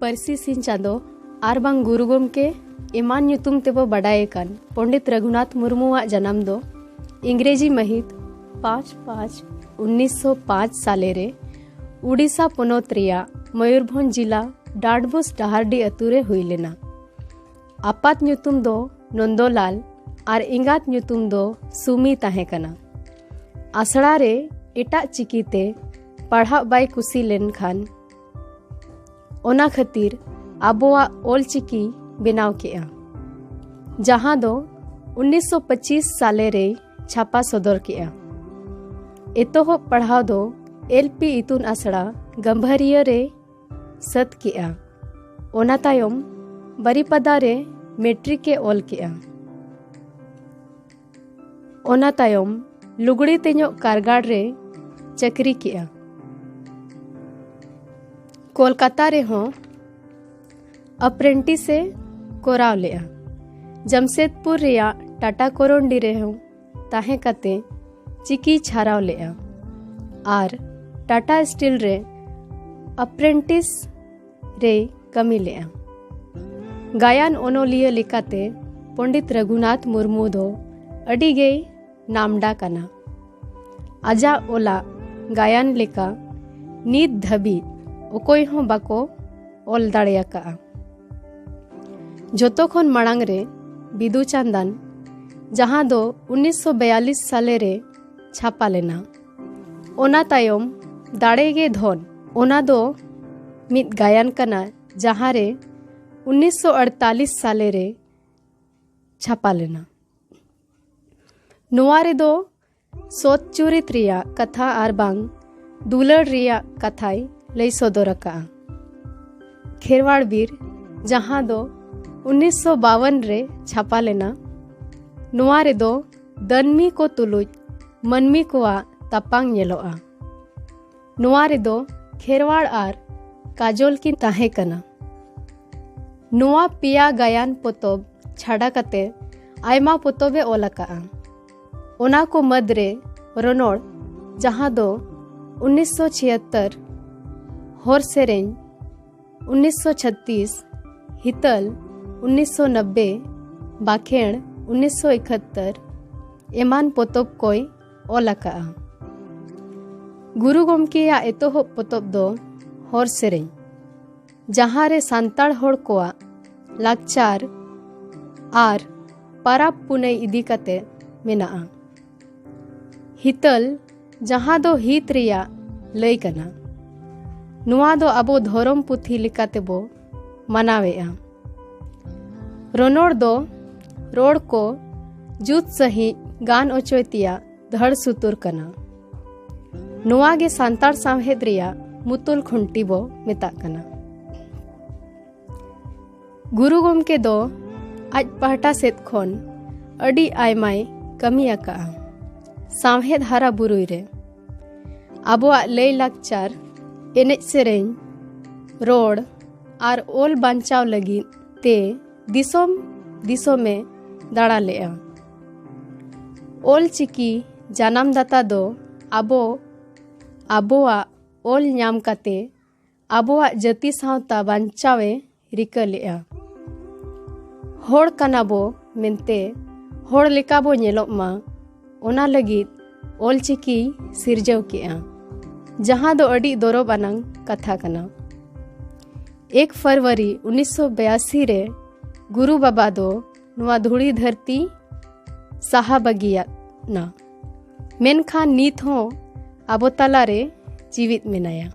Parsi Singh चाँदो are बांग गुरु गोमके एमान ᱧᱩᱛᱩᱢ तेबो बाडाय कान पंडित रघुनाथ मुर्मुआग जन्म दो इंग्रेजी महित 5/5/1905 साले रे उड़ीसा पोनोत रिया मयूरभंज जिला डांडबोस डहारडी अतु रे हुई लेना। आपात ᱧᱩᱛᱩᱢ दो नंदोलाल आर इंगात ᱧᱩᱛᱩᱢ दो सुमी ताहे कना। आसड़ा रे एटा चिकीते पढ़ा बाय कुसी लेन खान ओना खातिर आबोआ ओल चिकी बेनाव केआ जहां दो 1925 साले रे छापा सदर केआ। एतोहब पढ़ाव दो एलपी इतुन आसड़ा गंभरिया रे सत केआ। ओना तायम बरीपदा रे मेट्रिक के ओल केआ। ओना तायम लुगड़ी तेñो कारगाड़ रे चकरी केआ। कोलकाता रे हों अप्रेंटिस से कोराव लेआ। जमशेदपुर रिया टाटा कोरोंडी रे हों ताहे कते चिकी छाराव लेआ आर टाटा स्टील रे अप्रेंटिस रे कमी लेआ। गायन ओनोलिया लेकाते पंडित रघुनाथ मुर्मू दो अडी गे नामडा कना। आजा ओला गायन लेका नीत धबी ओकोई हों बाको ओल दाड़ेयाका। जोतो खन मांग रे बिदु चांदन जहां दो 1942 साले रे छापा लेना। ओना तायम दाड़े गे धन ओना दो मित गायन कना जहां रे 1948 साले रे छापा लेना। नुआ रे दो सोत चुरित रिया कथा आर बांग दुलड़ रिया कथाई लई सदरका। खेरवाड़ बीर जहां दो 1952 रे छापा लेना। नुआ रे दो दनमी को तुलुज मनमी कोआ तपांग नेलोआ। नुआ रे दो खेरवाड़ आर काजोल की ताहे कना। नुआ पिया गायन पोतोब छाड़ा कते आयमा पोतोबे ओलका। ओना को मदरे रोनोड़ जहां दो 1976 होर सेरेंज 1936 हितल 1990 बाखेण 1971 एमान पोतोब कोई ओलका। गुरु गोमके या एतोहब पोतोब दो होर सेरेंज जहां रे सांताड़ होड़ कोआ लाकचार आर पाराब पुनई इदी कते मेनाआ। हितल जहां दो हित रिया लई कना। नुआ दो अबो धोरम पुथी लिकाते बो मनावेआ। रोनोड़ दो रोड को जुत सही गान ओचोतिया धड़ सुतुर कना। नुआ गे सांताड़ सावहेद रिया मुतुल खुंटी बो मेता कना। गुरु गोमके दो आज पहटा सेत खोन अडी आयमाय कमी आका। सावहेद हारा बुरुई रे आबोआ लई लाकचार एनेज सेरेंज रोड आर ओल बांचाव लगी ते दिसोम में दाड़ा लेआ। ओल चिकी जानाम दाता दो आबोआ ओल ᱧᱟᱢ काते आबोआ जति सावता बांचावे रिका लेआ। होड़ कनाबो मेनते होड़ लेकाबो नेलोग मा ओना लगित ओल चिकी सिरजव केआ जहां दो अडी दौरब आनंग कथा कना। 1 फरवरी 1982 रे गुरु बाबा दो नुआ धुड़ी धरती साहा बगिया ना मेनखान नीत हो आबो तला रे जीवित मेनाया।